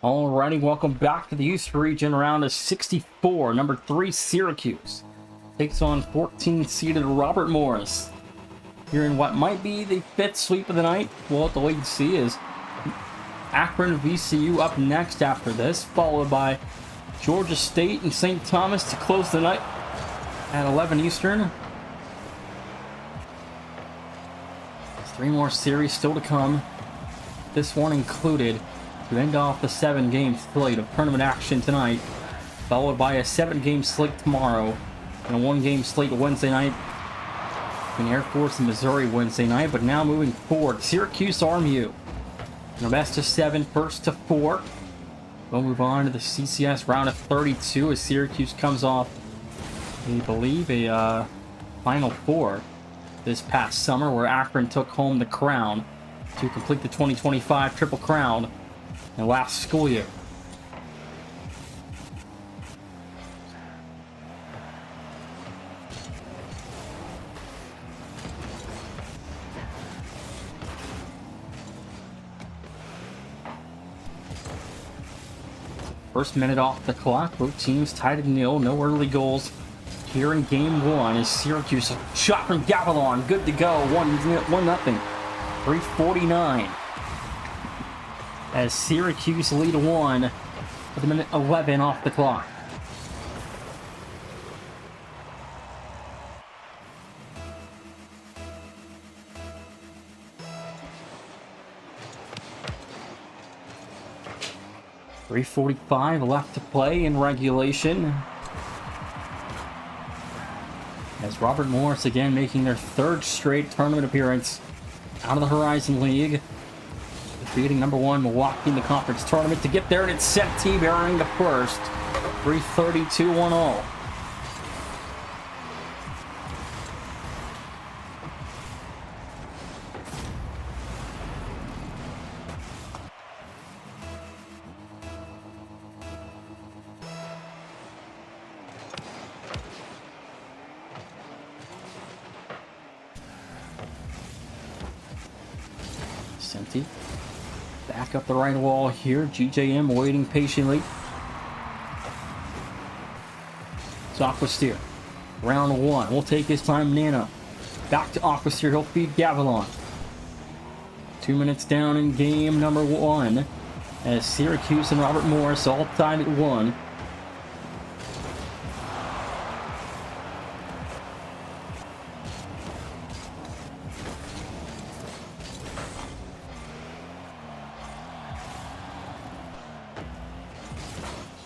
Alrighty, welcome back to the East Region round of 64. Number 3, Syracuse takes on 14-seeded Robert Morris. Here in what might be the 5th sweep of the night. We'll have to wait and see. Is Akron VCU up next after this, followed by Georgia State and St. Thomas to close the night at 11 Eastern. There's 3 more series still to come. This one included to end off the 7-game slate of tournament action tonight, followed by a 7-game slate tomorrow and a 1-game slate Wednesday night between Air Force and Missouri Wednesday night. But now moving forward, Syracuse RMU in a best of 7, first to 4. We'll move on to the CCS round of 32 as Syracuse comes off, I believe, a Final Four this past summer where Akron took home the crown to complete the 2025 Triple Crown in last school year. First minute off the clock, both teams tied at 0, no early goals here in game 1 as Syracuse shot from Gavilon, good to go, 1-0, 3:49. As Syracuse lead 1 with a minute 11 off the clock. .345 left to play in regulation. As Robert Morris again making their 3rd straight tournament appearance out of the Horizon League, defeating number 1 Milwaukee in the conference tournament to get there, and it's set T bearing the first. 3:32-1-0. Senti back up the right wall here. GJM waiting patiently. It's Aquasteer. Round 1. We'll take his time. Nano. Back to Aquasteer. He'll feed Gavilon. 2 minutes down in game number 1. As Syracuse and Robert Morris all tied at 1.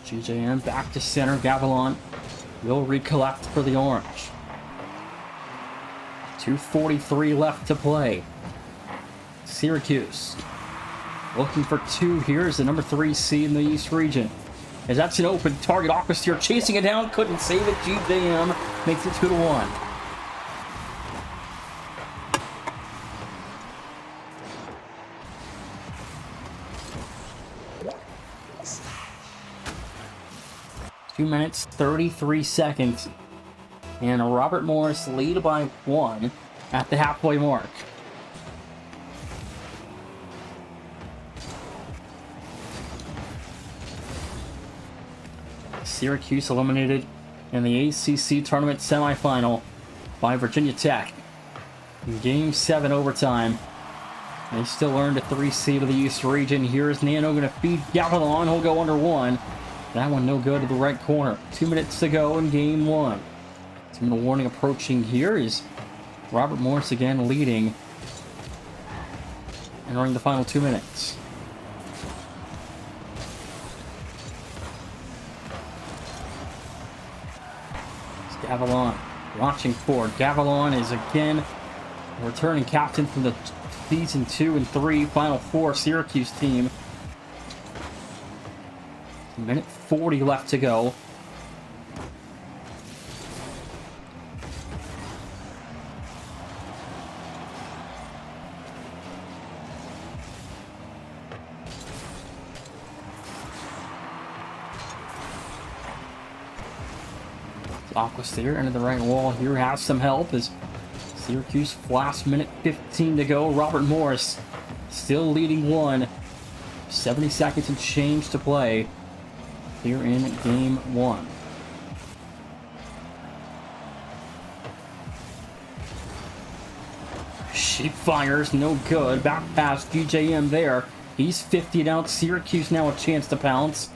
GJM back to center. Gavilon will recollect for the Orange. 2:43 left to play. Syracuse looking for 2 here as the number 3 seed in the East Region. As that's an open target. Aquasteer chasing it down. Couldn't save it. GJM makes it 2-1. Two minutes, 33 seconds, and Robert Morris lead by 1 at the halfway mark. Syracuse eliminated in the ACC tournament semifinal by Virginia Tech in Game 7 overtime. They still earned a 3 seed of the East Region. Here's Nano going to feed Gavilon. He'll go under 1. That one no good to the right corner. 2 minutes to go in game 1. 2-minute warning approaching here is Robert Morris again leading. Entering the final 2 minutes. It's Gavilon watching forward. Gavilon is again a returning captain from the season 2 and 3 Final Four Syracuse team. Minute 40 left to go. Aquasteer into the right wall here, has some help as Syracuse last minute 15 to go. Robert Morris still leading 1 70 seconds and change to play here in game one. Sheep fires, no good. Back past GJM there. He's 50'd out. Syracuse now a chance to pounce.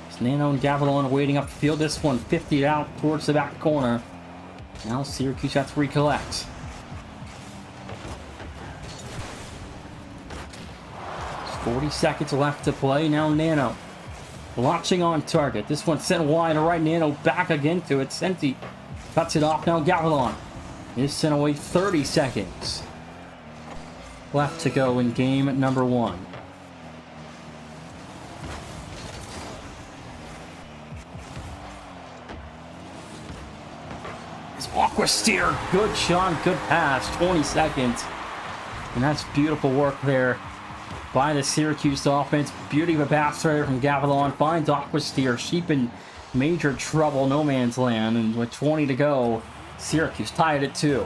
It's Nano and Gavilon waiting up the field. This one 50'd out towards the back corner. Now Syracuse has to recollect. 40 seconds left to play. Now Nano launching on target. This one sent wide to right. Nano back again to it. Senti cuts it off. Now Gavilon is sent away. 30 seconds left to go in game number one. It's Aqua Steer. Good shot, good pass. 20 seconds. And that's beautiful work there by the Syracuse offense. Beauty of a pass there from Gavilon. Finds Aqua Steer. Sheep in major trouble, no man's land. And with 20 to go, Syracuse tied at 2.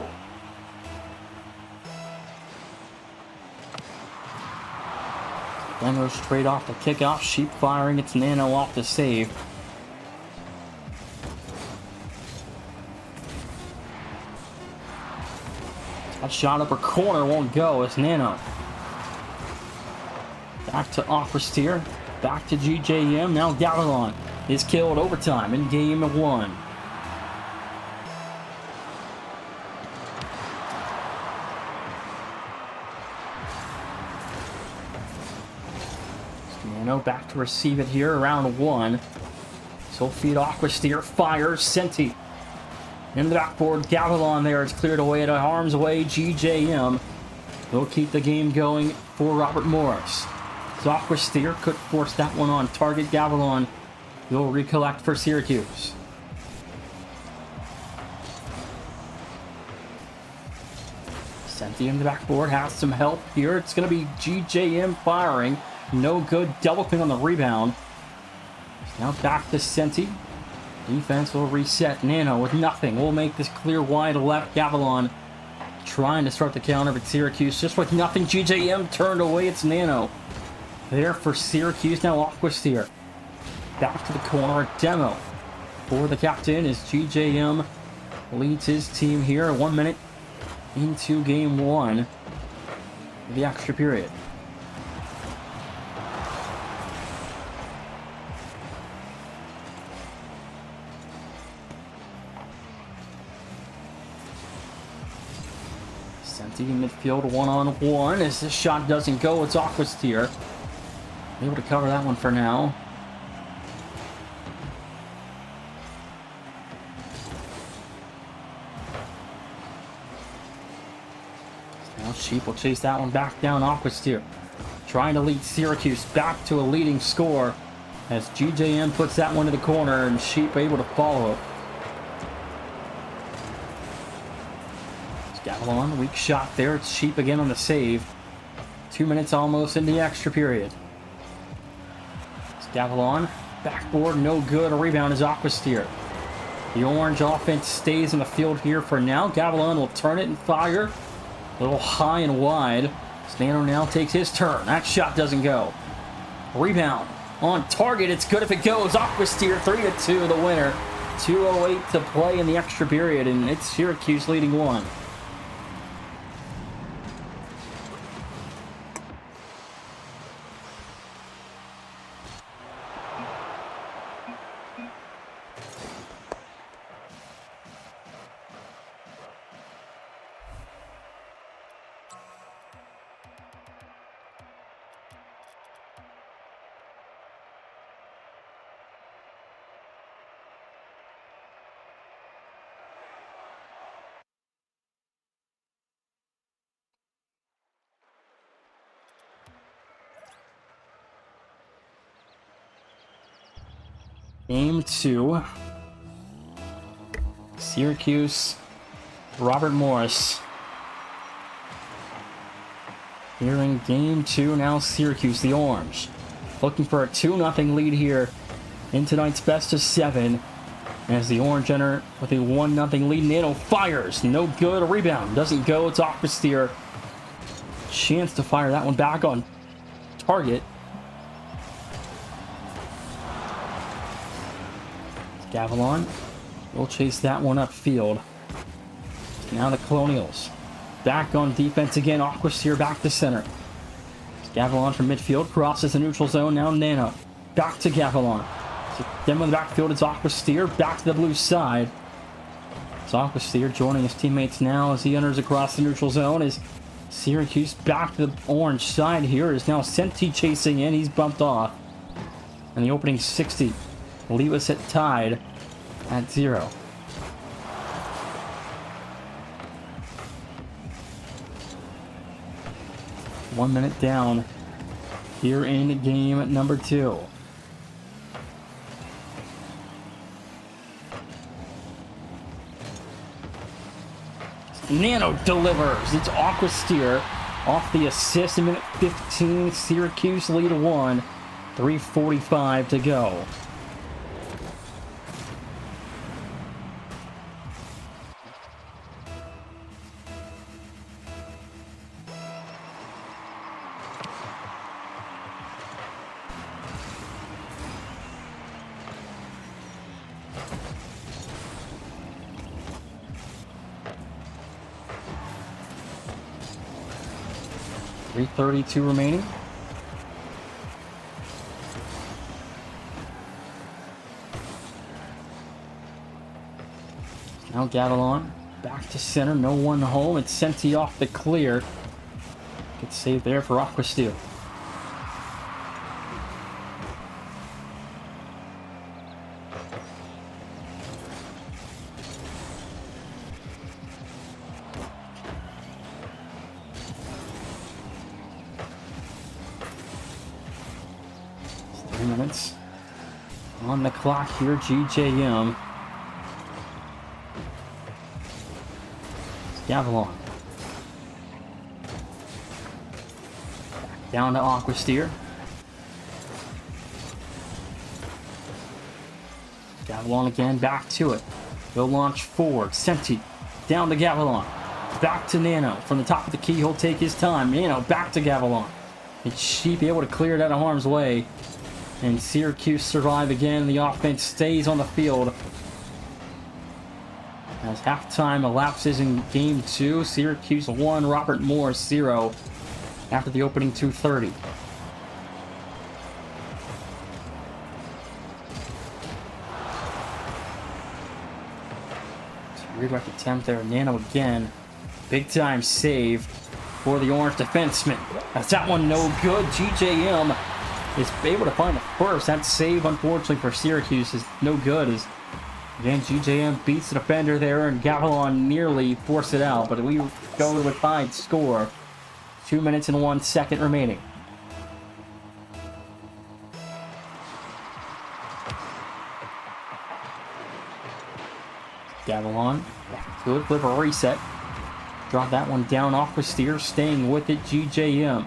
Then straight off the kickoff. Sheep firing. It's Nano off the save. That shot upper corner won't go. It's Nano. Back to Aqua Steer. Back to GJM. Now Gavilon is killed overtime in game one. Nano back to receive it here, around one. So feed Aqua Steer, fires, Senti. In the backboard, Gavilon there, it's cleared away at harm's way. GJM will keep the game going for Robert Morris. So Aqua Steer could force that one on target. Gavilon will recollect for Syracuse. Senti in the backboard has some help here. It's going to be GJM firing. No good. Double pin on the rebound. Now back to Senti. Defense will reset. Nano with nothing. We'll make this clear wide left. Gavilon trying to start the counter, but Syracuse just with nothing. GJM turned away. It's Nano there for Syracuse. Now Aqua Steer. Back to the corner. Demo for the captain as GJM leads his team here. 1 minute into game one. The extra period. Senti in midfield, one-on-one. As this shot doesn't go, it's Aqua Steer able to cover that one for now. Now Sheep will chase that one back down. Aqua Steer trying to lead Syracuse back to a leading score as GJM puts that one to the corner and Sheep able to follow it. Gavilon, weak shot there. It's Sheep again on the save. 2 minutes almost in the extra period. It's Gavilon, backboard, no good. A rebound is Aqua Steer. The orange offense stays in the field here for now. Gavilon will turn it and fire. A little high and wide. Nano now takes his turn. That shot doesn't go. Rebound on target. It's good if it goes. Aqua Steer 3-2, the winner. 2:08 to play in the extra period, and it's Syracuse leading one. Game two. Syracuse, Robert Morris. Here in game two, now Syracuse, the orange. Looking for a 2-0 lead here in tonight's best of 7. As the orange enter with a 1-0 lead. Nano fires, no good. A rebound doesn't go. It's Aqua Steer. Chance to fire that one back on target. Gavilon will chase that one upfield. Now the Colonials back on defense again. Aquasteer back to center. Gavilon from midfield crosses the neutral zone. Now Nano back to Gavilon. So then in the backfield it's Aquasteer back to the blue side. It's Aquasteer joining his teammates now as he enters across the neutral zone. Is Syracuse back to the orange side here. Is now Senti chasing in. He's bumped off. And the opening 60 will leave us at tied at 0. 1 minute down here in game number 2. Nano delivers. It's Aquasteer off the assist in minute 15. Syracuse lead 1. 3:45 to go. .332 remaining. Now Gavilon back to center. No one home. It's Senti off the clear. Good save there for Aquasteer. Minutes on the clock here. GJM. Gavilon. Back down to Aquasteer. Gavilon again, back to it. He'll launch forward. Senti down to Gavilon. Back to Nano. From the top of the key, he'll take his time. Nano back to Gavilon. And Sheep able to clear it out of harm's way. And Syracuse survive again. The offense stays on the field. As halftime elapses in game 2, Syracuse 1, Robert Morris 0 after the opening 2:30. Redirect attempt there. Nano again. Big time save for the Orange defenseman. That's that one no good. GJM is able to find the first. That save, unfortunately, for Syracuse is no good. As again, GJM beats the defender there, and Gavilon nearly forced it out, but we go to a tied score. 2 minutes and 1 second remaining. Gavilon back to it, flip a reset. Drop that one down. Aquasteer staying with it. GJM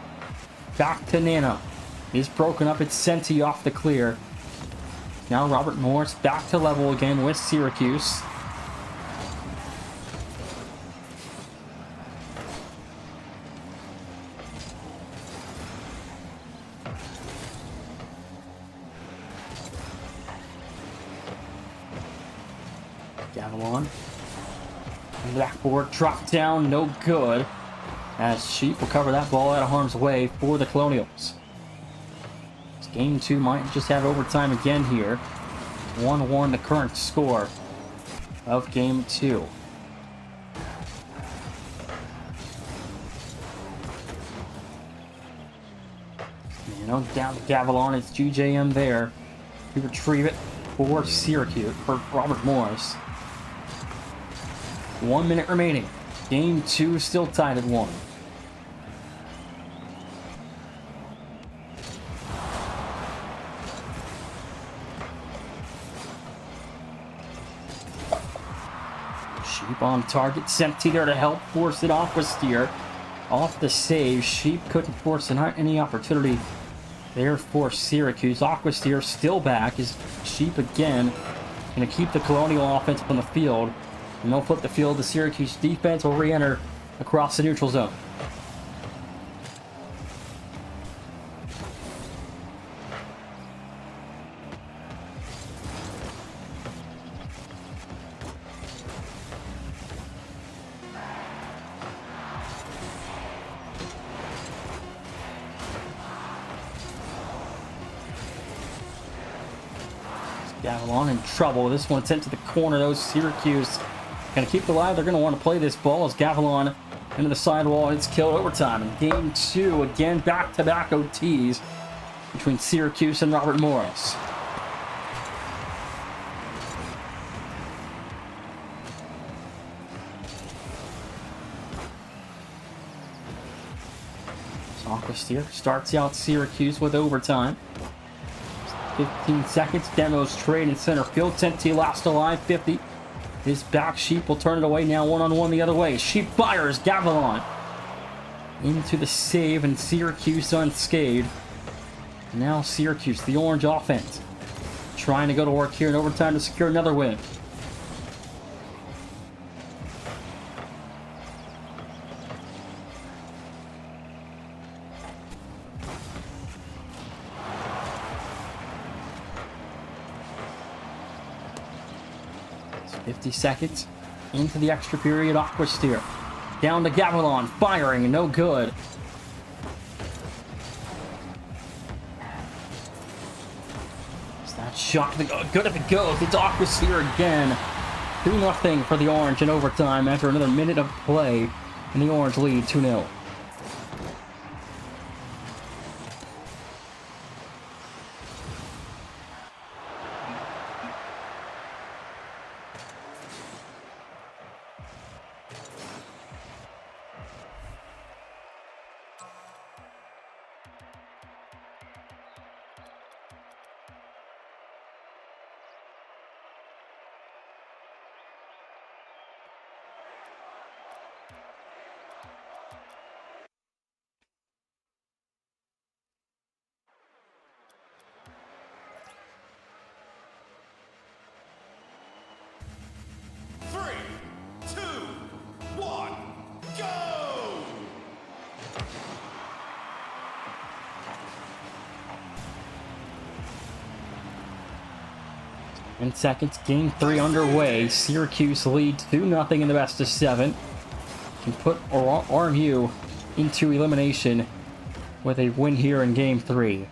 back to Nano. Is broken up. It's Senti off the clear. Now Robert Morris back to level again with Syracuse. Gavilon. Backboard drop down, no good. As Sheep will cover that ball out of harm's way for the Colonials. Game 2 might just have overtime again here. 1-1 the current score of game 2. Down to Gavilon. It's GJM there to retrieve it for Syracuse, for Robert Morris. 1 minute remaining. Game 2 still tied at 1. Sheep on target. Senti there to help force it off with Steer. Off the save. Sheep couldn't force any opportunity there for Syracuse. Aquasteer still back. Is Sheep again going to keep the Colonial offense on the field. And they'll flip the field. The Syracuse defense will re-enter across the neutral zone. Gavilon in trouble. This one sent to the corner, though. Syracuse going to keep it alive. They're going to want to play this ball as Gavilon into the sidewall. It's killed overtime. In game 2, again, back-to-back OTs between Syracuse and Robert Morris. Aquasteer starts out Syracuse with overtime. 15 seconds. Demos trade in center field. Tenti last alive. 50. His back. Sheep will turn it away now. One-on-one the other way. Sheep fires. Gavilon into the save, and Syracuse unscathed. Now Syracuse, the orange offense, trying to go to work here in overtime to secure another win. It's 50 seconds into the extra period. Aquasteer down to Gavilon, firing, no good. That shot, good if it goes. It's Aquasteer again. 2-0 for the Orange in overtime after another minute of play, and the Orange lead 2-0. In seconds, game 3 underway. Syracuse leads 2-0 in the best of 7. Can put RMU into elimination with a win here in game 3.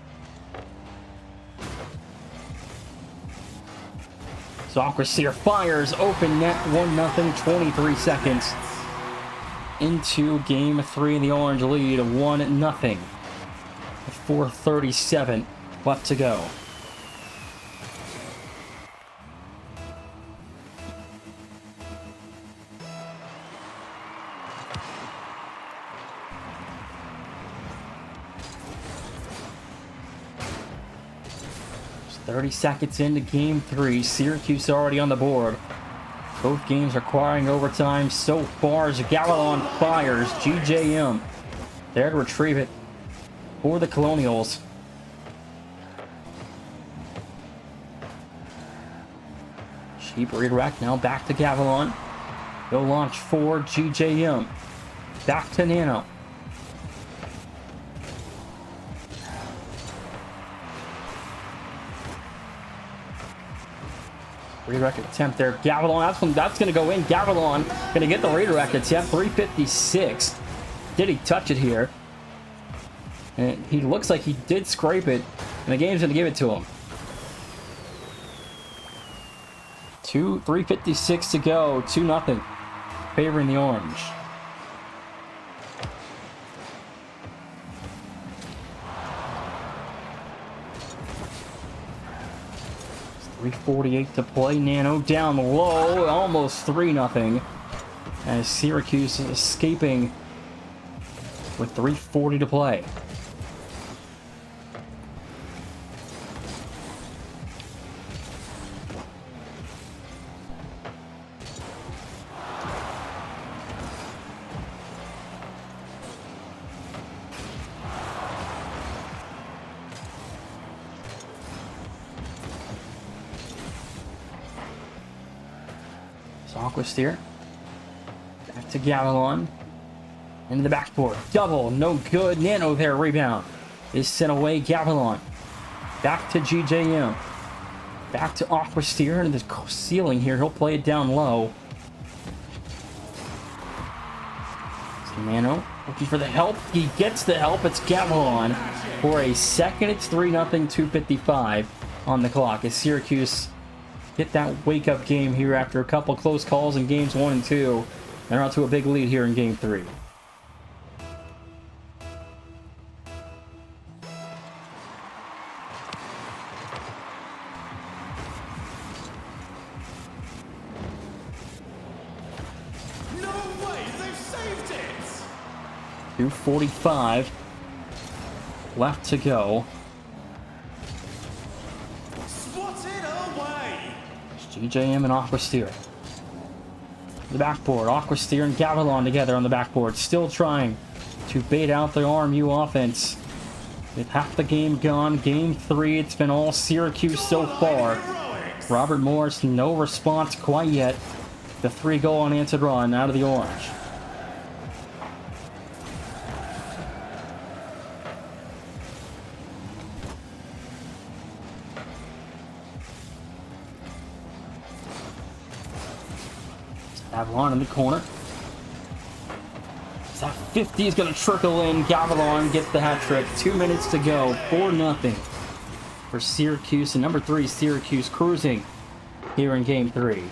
So Aquasteer fires, open net, 1-0, 23 seconds into game 3, and the Orange lead 1-0. 4:37 left to go. Just 30 seconds into game 3. Syracuse already on the board. Both games requiring overtime so far as Gavilon fires. GJM there to retrieve it for the Colonials. Sheep redirect now back to Gavilon. They'll launch for GJM. Back to Nano. Redirect attempt there. Gavilon, that's going to go in. Gavilon going to get the redirect attempt. 356. Did he touch it here? And he looks like he did scrape it, and the game's going to give it to him. 3:56 to go. 2-0. Favoring the Orange. It's 3:48 to play. Nano down low. Almost 3-0. As Syracuse is escaping with 3:40 to play. Aquasteer. Back to Gavilon. Into the backboard. Double. No good. Nano there. Rebound. Is sent away. Gavilon. Back to GJM. Back to Aquasteer. Into the ceiling here. He'll play it down low. So Nano looking for the help. He gets the help. It's Gavilon for a second. It's 3-0. 2:55 on the clock as Syracuse get that wake-up game here after a couple close calls in games 1 and 2. They're out to a big lead here in game 3. No way, they've saved it! 2:45 left to go. Swatted away! GJM and Aquasteer. The backboard, Aquasteer and Gavilon together on the backboard, still trying to bait out the RMU offense. With half the game gone, game 3, it's been all Syracuse so far. Robert Morris, no response quite yet. The 3-goal unanswered run out of the orange. Gavilon in the corner. That 50 is going to trickle in. Gavilon gets the hat trick. 2 minutes to go. 4-0 for Syracuse. And number 3, Syracuse cruising here in game 3.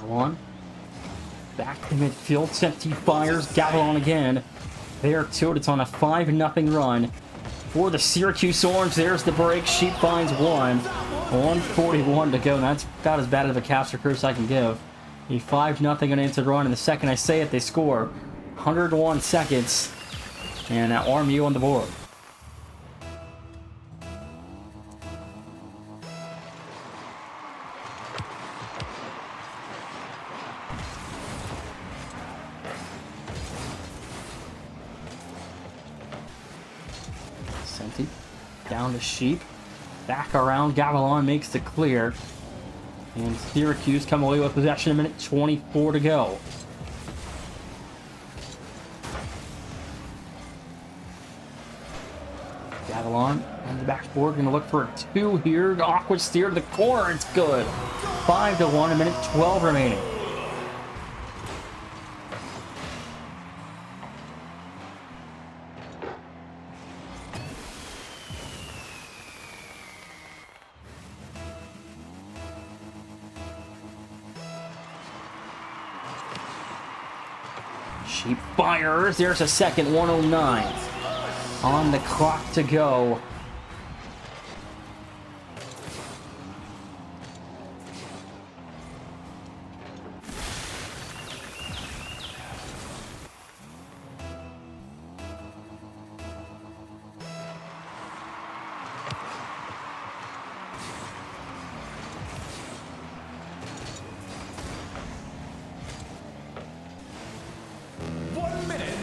On. Back to midfield, Senti fires, Gavilon again. There too, it's on a 5-0 run for the Syracuse Orange. There's the break, Sheep finds 1. 1:41 to go, and that's about as bad of a capture curse I can give. A 5-0 unanswered run, and the second I say it, they score. 101 seconds, and that RMU on the board. Senti down to Sheep. Back around. Gavilon makes the clear. And Syracuse come away with possession. 1:24 to go. Gavilon on the backboard. Going to look for a 2 here. Awkward steer to the corner. It's good. 5-1. 1:12 remaining. Sheep fires. There's a second. 1:09 on the clock to go.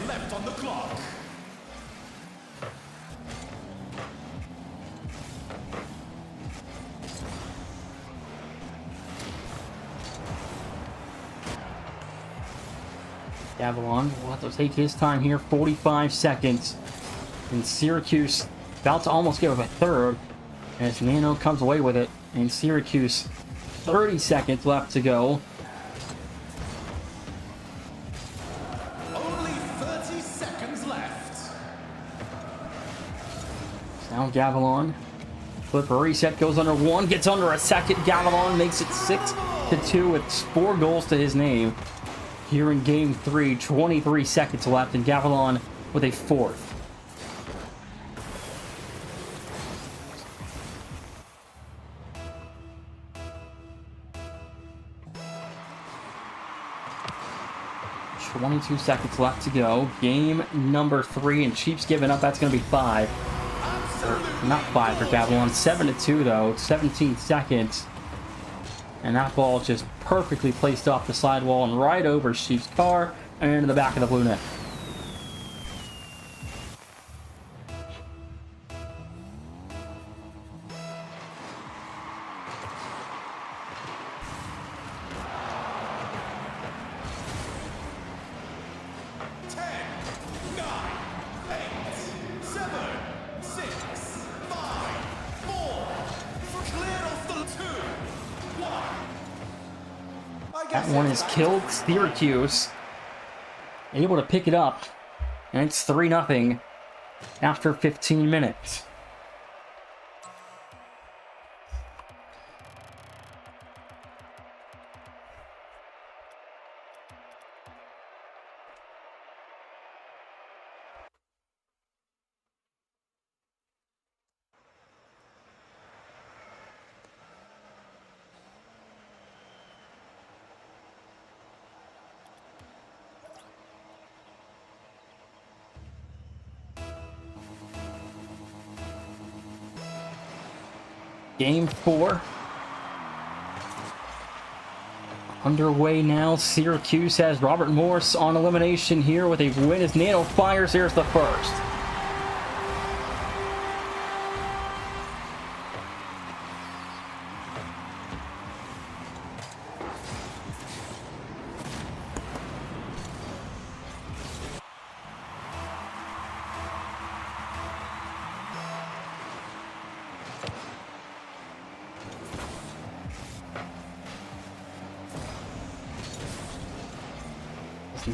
Left on the clock. Gavilon will have to take his time here. 45 seconds. And Syracuse about to almost give up a third as Nano comes away with it. And Syracuse, 30 seconds left to go. Now Gavilon. Flip a reset, goes under 1, gets under a second. Gavilon makes it 6-2 with 4 goals to his name. Here in game 3, 23 seconds left, and Gavilon with a 4th. "22 seconds left to go. Game number 3, and Chiefs giving up. That's going to be 5. Not 5 for Gavilon. 7-2 though. 17 seconds. And that ball just perfectly placed off the sidewall and right over Sheep's car and into the back of the blue net. guess That one it's is about killed. time. Syracuse able to pick it up, and it's 3-0 after 15 minutes. Game 4 underway now. Syracuse has Robert Morris on elimination here with a win as Nano fires. Here's the first.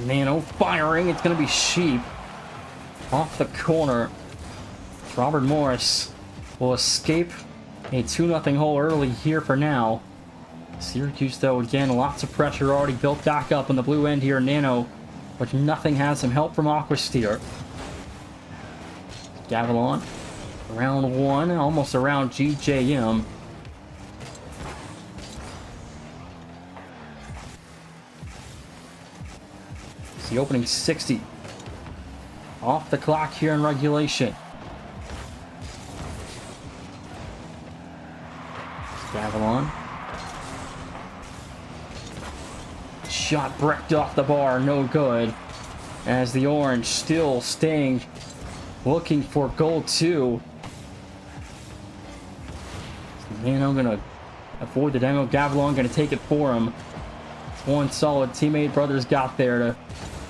Nano firing. It's going to be Sheep off the corner. Robert Morris will escape a 2-0 hole early here for now. Syracuse, though, again, lots of pressure already built back up on the blue end here. Nano, but nothing, has some help from Aquasteer. Gavilon, round 1, almost around GJM. It's the opening 60. Off the clock here in regulation. Gavilon. Shot bricked off the bar, no good. As the Orange still staying, looking for goal 2. Nano gonna avoid the demo. Gavilon gonna take it for him. One solid teammate brothers got there to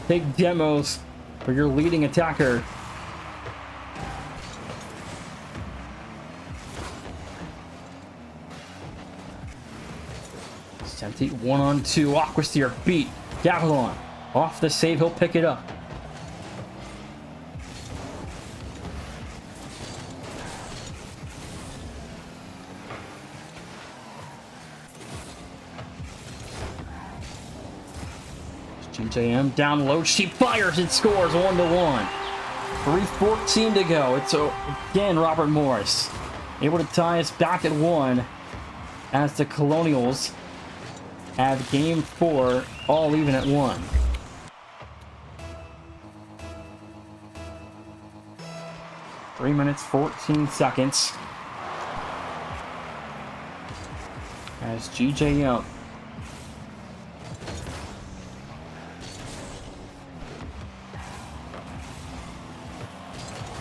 take demos for your leading attacker. It's empty. 1-on-2. Aquasteer beat Gavilon. Off the save, he'll pick it up. GJM down low. She fires and scores 1-1. 3:14 to go. It's again Robert Morris able to tie us back at 1 as the Colonials have game 4 all even at 1. Three minutes, 14 seconds. As GJM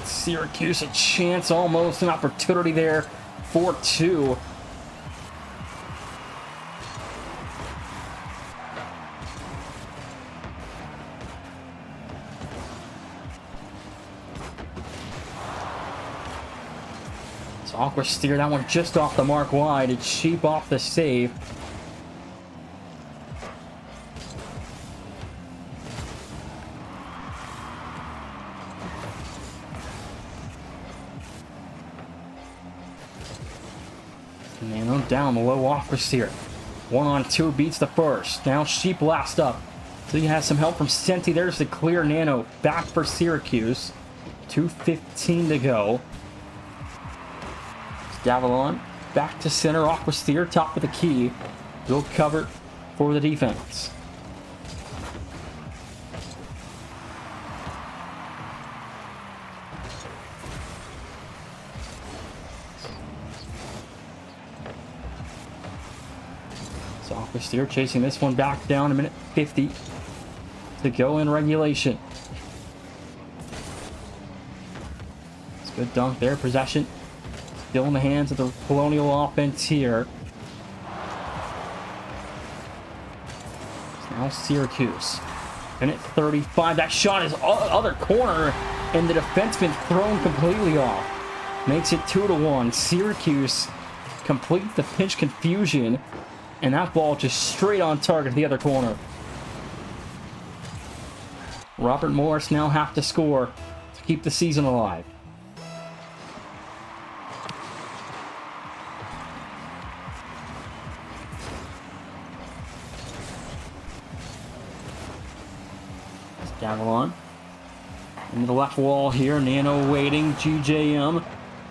Syracuse a chance, almost an opportunity there. 4-2. It's Aquasteer, that one just off the mark wide. It's Sheep off the save. Nano down low. Aquasteer. 1-on-2 beats the first. Now Sheep last up. So he has some help from Senti. There's the clear. Nano back for Syracuse. 2:15 to go. Gavilon back to center. Aquasteer top of the key. Will cover for the defense. So Aquasteer chasing this one back down. A minute 50 to go in regulation. It's a good dunk there. Possession still in the hands of the Colonial offense here. Now Syracuse. Minute 35. That shot is other corner, and the defenseman thrown completely off. Makes it 2-1. Syracuse complete the pinch confusion And that ball just straight on target to the other corner. Robert Morris now have to score to keep the season alive. Gavilon into the left wall here. Nano waiting. GJM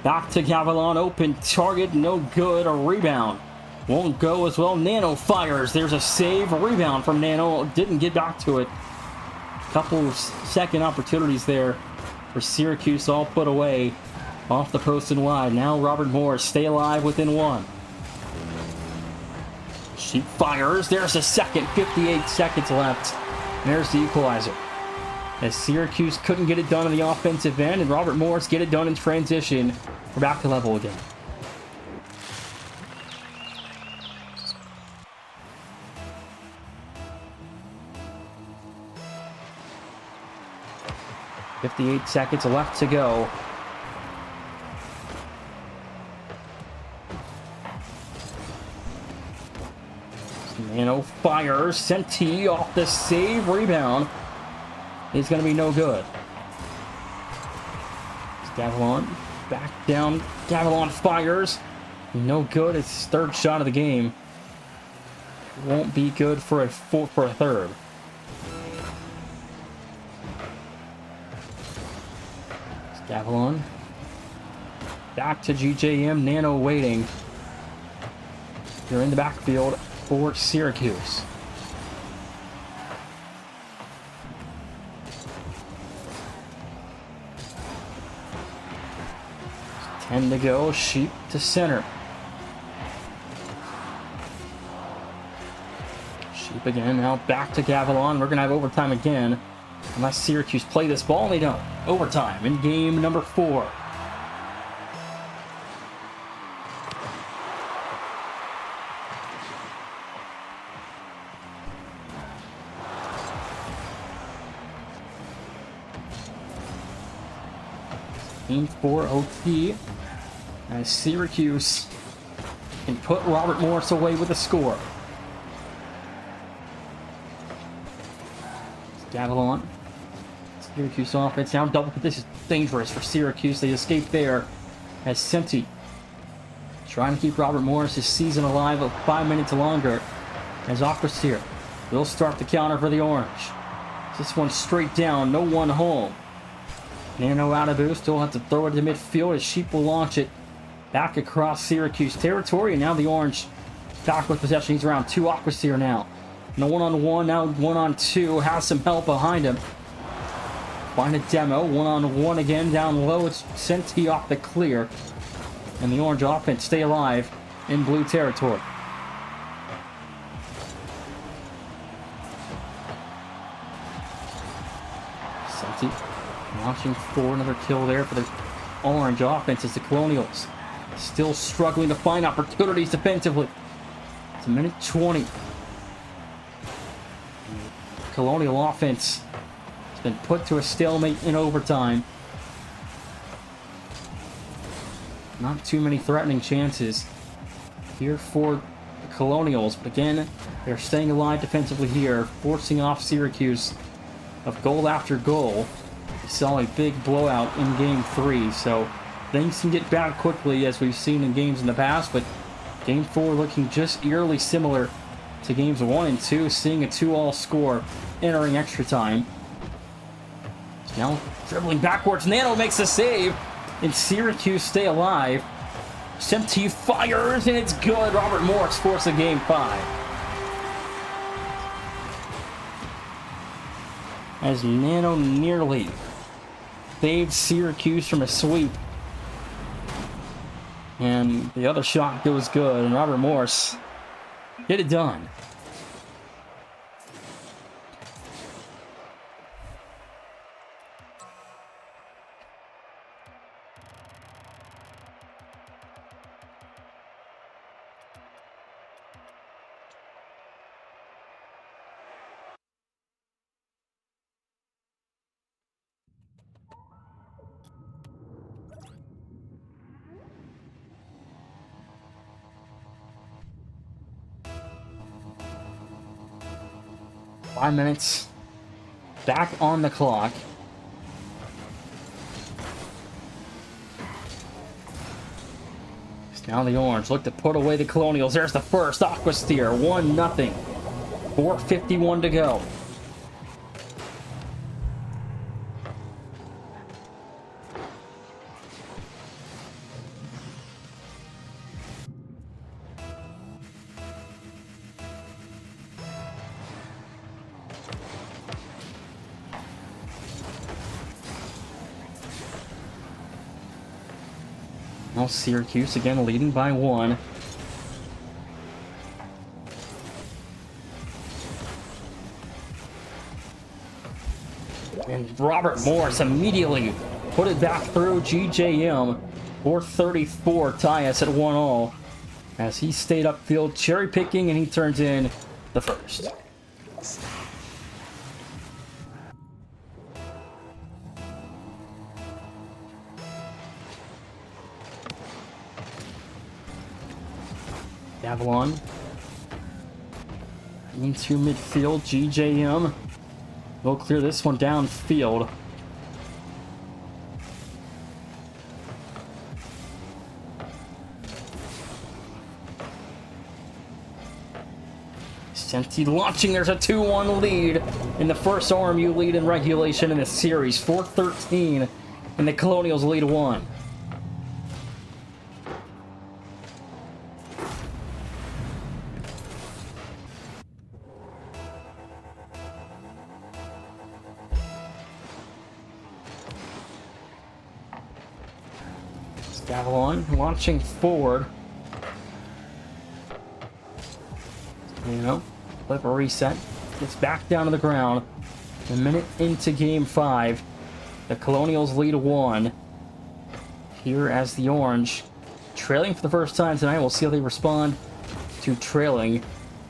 back to Gavilon. Open target. No good. A rebound. Won't go as well. Nano fires. There's a save. A rebound from Nano. Didn't get back to it. Couple second opportunities there for Syracuse, all put away off the post and wide. Now Robert Morris stay alive within one. She fires. There's a second. 58 seconds left. There's the equalizer. As Syracuse couldn't get it done on the offensive end, and Robert Morris get it done in transition. We're back to level again. .58 seconds left to go. Nano fires. Senti off the save. Rebound is going to be no good. Gavilon back down. Gavilon fires. No good. It's his third shot of the game. Won't be good for a third. Gavilon back to GJM. Nano waiting. They're in the backfield for Syracuse. 10 to go. Sheep to center. Sheep again. Now back to Gavilon. We're going to have overtime again. Unless Syracuse play this ball, and they don't. Overtime in game number 4. Game 4 OT. As Syracuse can put Robert Morris away with a score. Gavilon. Syracuse offense now double. This is dangerous for Syracuse. They escape there as Senti trying to keep Robert Morris' season alive of 5 minutes longer. As Aquasir will start the counter for the Orange. This one straight down. No one home. Nano out of boost. Still have to throw it to midfield as Sheep will launch it back across Syracuse territory. And now the Orange back with possession. He's around 2. Aquasir now. No one-on-one, now one-on-2. Has some help behind him. Find a demo. One-on-one again down low. It's Senti off the clear. And the Orange offense stay alive in blue territory. Senti launching for another kill there for the Orange offense as the Colonials still struggling to find opportunities defensively. It's a minute 20. Colonial offense has been put to a stalemate in overtime. Not too many threatening chances here for the Colonials, but again, they're staying alive defensively here, forcing off Syracuse of goal after goal. We saw a big blowout in game 3, so things can get bad quickly as we've seen in games in the past, but game 4 looking just eerily similar to games 1 and 2, seeing a 2-all score entering extra time. Now dribbling backwards, Nano makes a save, and Syracuse stay alive. Senti fires, and it's good. Robert Morris forces a game 5. As Nano nearly saved Syracuse from a sweep. And the other shot goes good, and Robert Morris get it done. 5 minutes back on the clock. Now the Orange look to put away the Colonials. There's the first. Aqua Steer, 1-0. 4:51 to go. Now Syracuse again leading by 1. And Robert Morris immediately put it back through. GJM 4:34 tie us at 1-all as he stayed upfield cherry picking, and he turns in the first. Avalon into midfield. GJM will clear this one downfield. Senti launching. There's a 2-1 lead in the first RMU lead in regulation in the series. 4:13, and the Colonials lead 1. Avalon launching forward. Flip a reset. Gets back down to the ground. A minute into game 5. The Colonials lead 1. Here as the Orange trailing for the first time tonight. We'll see how they respond to trailing.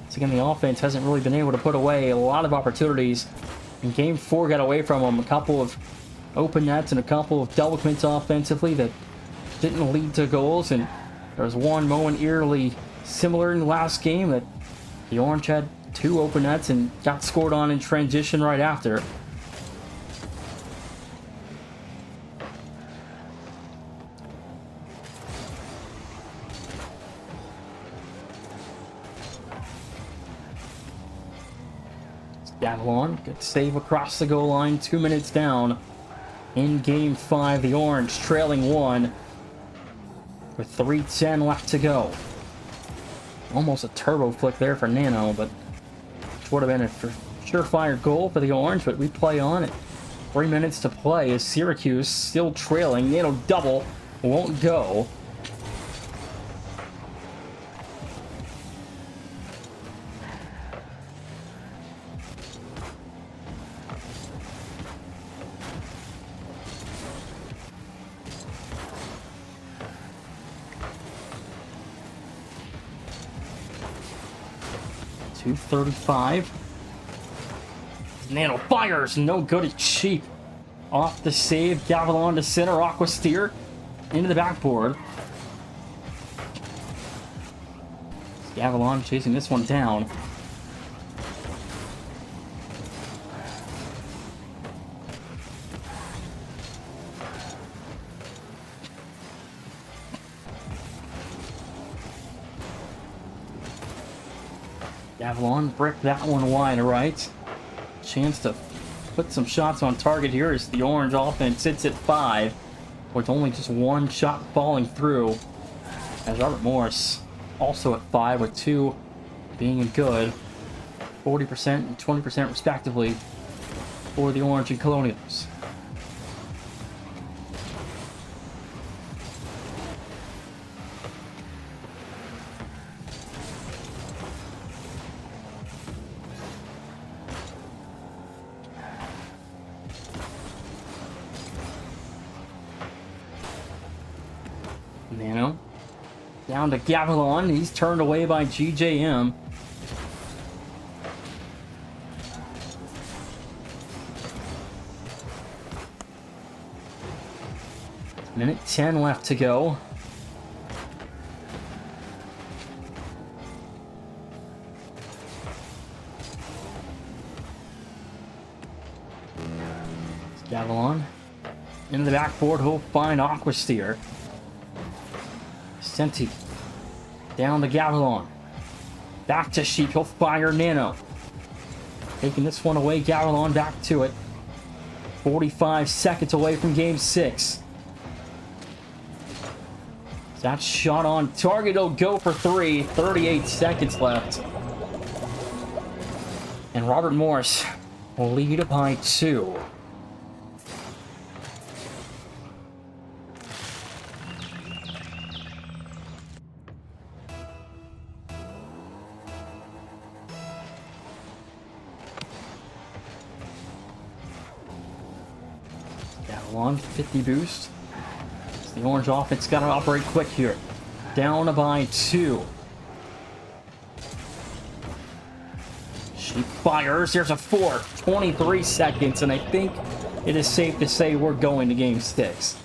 So again, the offense hasn't really been able to put away a lot of opportunities. And game 4 got away from them. A couple of open nets and a couple of double commits offensively that didn't lead to goals, and there was one moment eerily similar in the last game that the Orange had 2 open nets and got scored on in transition right after. Avalon, good save across the goal line, 2 minutes down in game 5. The Orange trailing 1. With 3:10 left to go. Almost a turbo flick there for Nano, but which would have been a surefire goal for the Orange, but we play on it. 3 minutes to play as Syracuse still trailing. Nano double won't go. .235. Nano fires, no good, it's cheap. Off the save, Gavilon to center, Aqua Steer into the backboard. Gavilon chasing this one down. Avalon brick that one wide right. Chance to put some shots on target here as the Orange offense sits at 5, with only just 1 shot falling through. As Robert Morris also at 5, with 2 being good. 40% and 20% respectively for the Orange and Colonials. Nano down to Gavilon. He's turned away by GJM. Minute 10 left to go. Gavilon into the backboard. He'll find Aquasteer. Senti down to Gavilon. Back to Sheik. He'll fire Nano. Taking this one away. Gavilon back to it. 45 seconds away from game 6. That shot on target. He'll go for 3. 38 seconds left. And Robert Morris will lead it by 2. Gavilon, 50 boost. The orange offense got to operate quick here. Down by 2. She fires. There's a 4. 23 seconds, and I think it is safe to say we're going to game 6.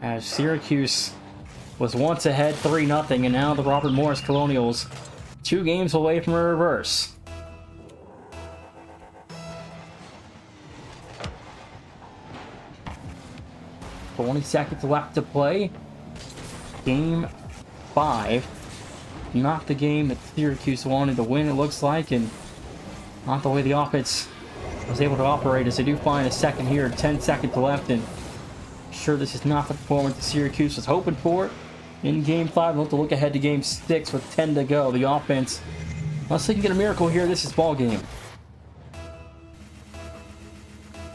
As Syracuse was once ahead 3-0, and now the Robert Morris Colonials 2 games away from a reverse. Only seconds left to play. Game 5. Not the game that Syracuse wanted to win, it looks like, and not the way the offense was able to operate as they do find a second here. 10 seconds left, and I'm sure this is not the performance that Syracuse was hoping for in game 5. We'll have to look ahead to game 6 with 10 to go. The offense, unless they can get a miracle here, this is ball game.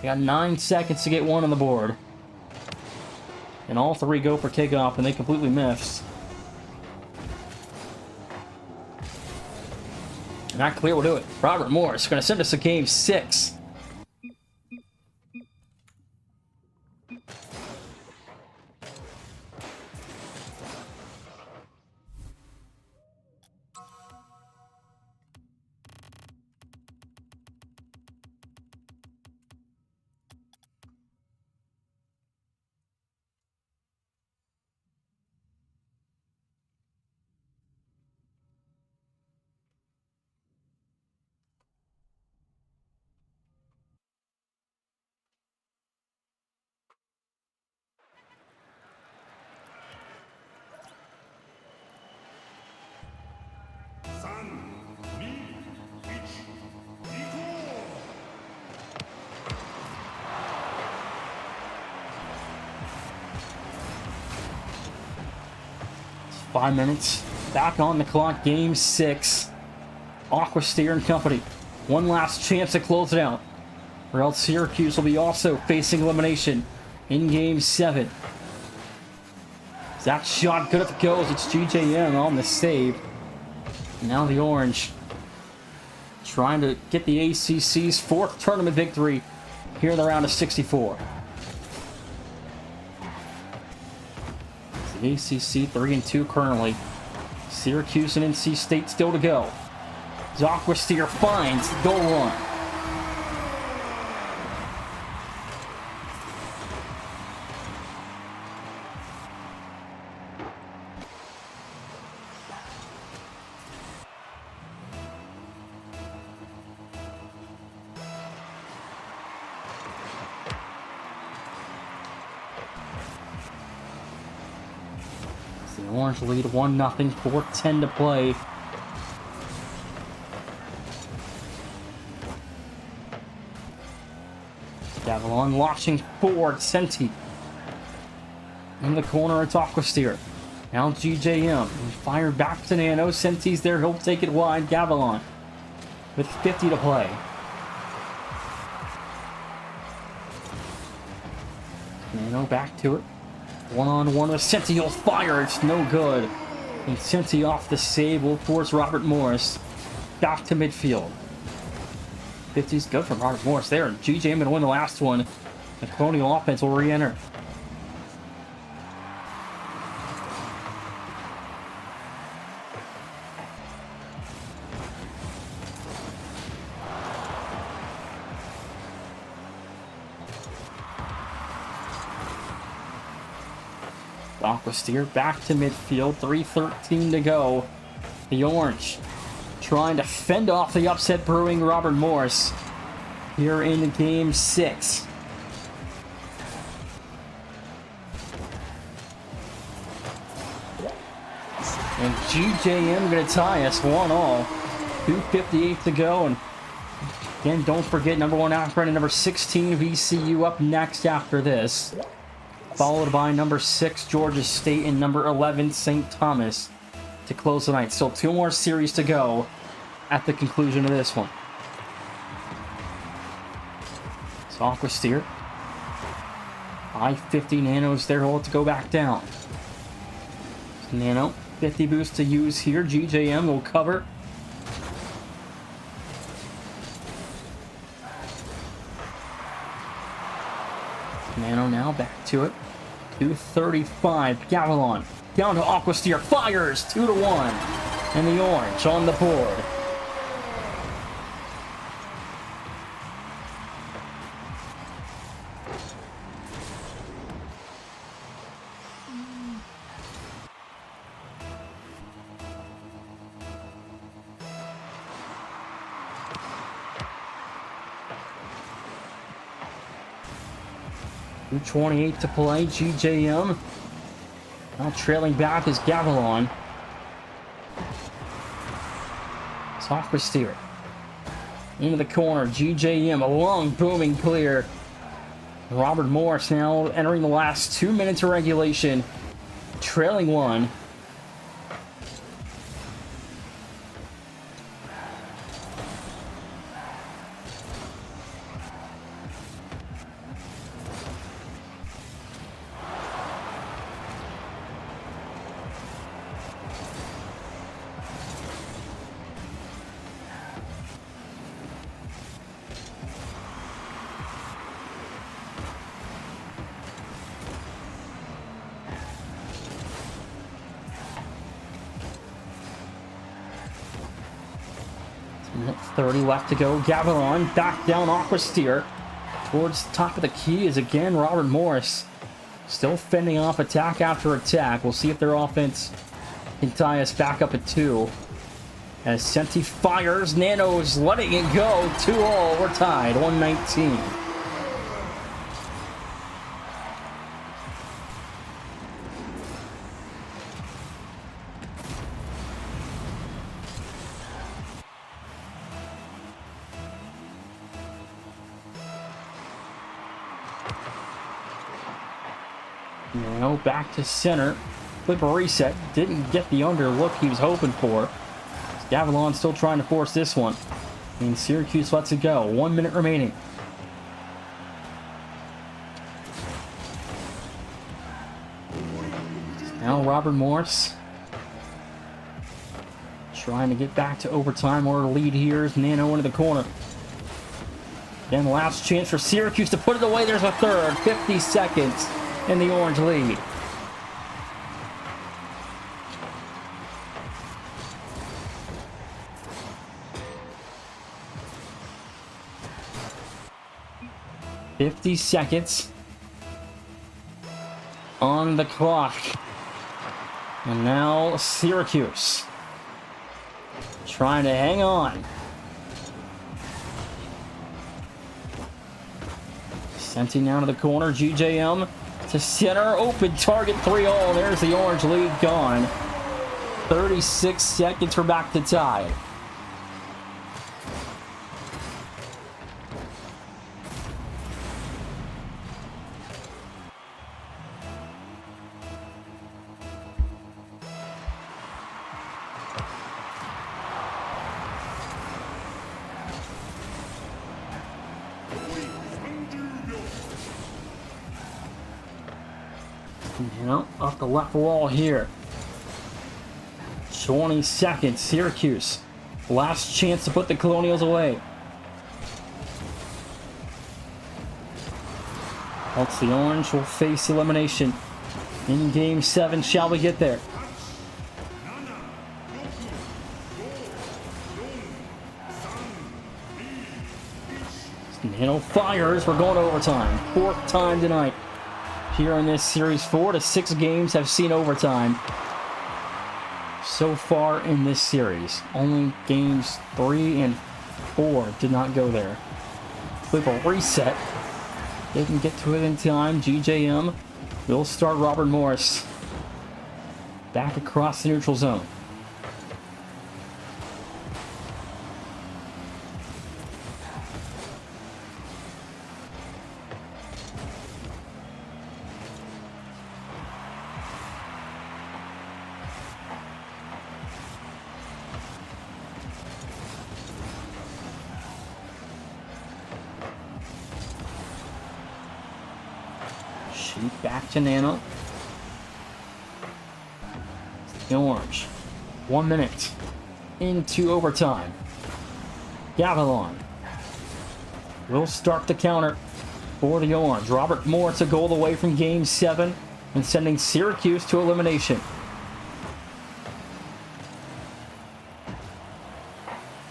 They got 9 seconds to get one on the board. And all 3 go for kickoff, and they completely miss. And that clear will do it. Robert Morris going to send us to game 6. It's 5 minutes. Back on the clock, game 6. Aquasteer and company. One last chance to close it out, or else Syracuse will be also facing elimination in game 7. That shot good if it goes. It's GJM on the save. Now the orange trying to get the ACC's 4th tournament victory here in the round of 64. The ACC 3-2 currently. Syracuse and NC State still to go. Aquasteer finds the goal line. The Orange lead 1-0, 4:10 to play. Gavilon launching forward, Senti. In the corner, it's Aquasteer. Now GJM. Fired back to Nano. Senti's there. He'll take it wide. Gavilon with 50 to play. Nano back to it. One-on-one with Senti. He'll fire. It's no good. And Senti off the save will force Robert Morris back to midfield. 50's good for Robert Morris there. GJM going to win the last one. The Colonial offense will re-enter. Aquasteer back to midfield. 3:13 to go. The Orange trying to fend off the upset brewing Robert Morris. here in game 6. And GJM going to tie us 1-1. 2:58 to go. And again, don't forget number 1 Akron and number 16 VCU up next after this. Followed by number 6 Georgia State and number 11 St. Thomas to close the night. Still 2 more series to go at the conclusion of this one. So Aqua Steer. I-50 Nano's there. Hold it to go back down. Nano, 50 boost to use here. GJM will cover. Nano now back to it. 2:35. Gavilon down to Aqua Steer. Fires 2-1. And the orange on the board. .28 to play. GJM now trailing back is Gavilon. It's Aqua Steer into the corner. GJM a long booming clear. Robert Morris now entering the last 2 minutes of regulation, trailing 1. Minute 30 left to go. Gavilon back down Aqua Steer towards the top of the key is again Robert Morris. Still fending off attack after attack. We'll see if their offense can tie us back up at 2. As Senti fires, Nano's letting it go. 2-2. We're tied. 119. Now back to center. Flip a reset. Didn't get the under look he was hoping for. Gavilon still trying to force this one. And Syracuse lets it go. 1 minute remaining. Now Robert Morris trying to get back to overtime or lead here is Nano into the corner. Then last chance for Syracuse to put it away. There's a third. 50 seconds in the orange lead. $50 seconds on the clock. And now Syracuse trying to hang on. Senti now to the corner. GJM to center. Open target 3-0. There's the orange lead gone. 36 seconds. We're back to tie. You know, off the left wall here. 20 seconds. Syracuse. Last chance to put the Colonials away. That's the orange will face elimination in game 7. Shall we get there? Nano fires. We're going to overtime. 4th time tonight. Here in this series, 4 to 6 games have seen overtime so far in this series. Only games 3 and 4 did not go there. We have a reset. They can get to it in time. GJM will start Robert Morris back across the neutral zone. Back to Nano. The Orange. 1 minute into overtime. Gavilon will start the counter for the Orange. Robert Morris a goal away from Game 7 and sending Syracuse to elimination.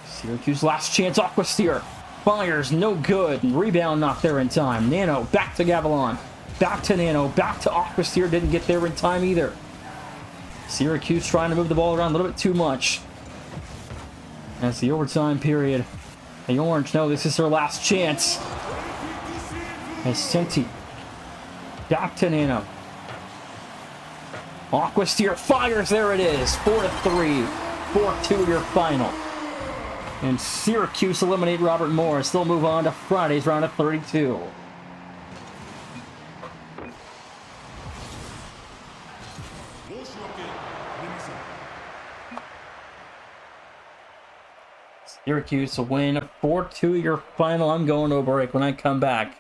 Syracuse last chance. Aquasteer fires, no good. Rebound not there in time. Nano back to Gavilon. Back to Nano, back to Aquasteer, didn't get there in time either. Syracuse trying to move the ball around a little bit too much. That's the overtime period. The Orange know this is their last chance. As Senti back to Nano. Aquasteer fires, there it is. 4-3, 4-2 your final. And Syracuse eliminate Robert Morris. They'll move on to Friday's round of 32. Syracuse will win 4-2 your final. I'm going to a break. When I come back,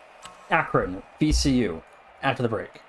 Akron, VCU, after the break.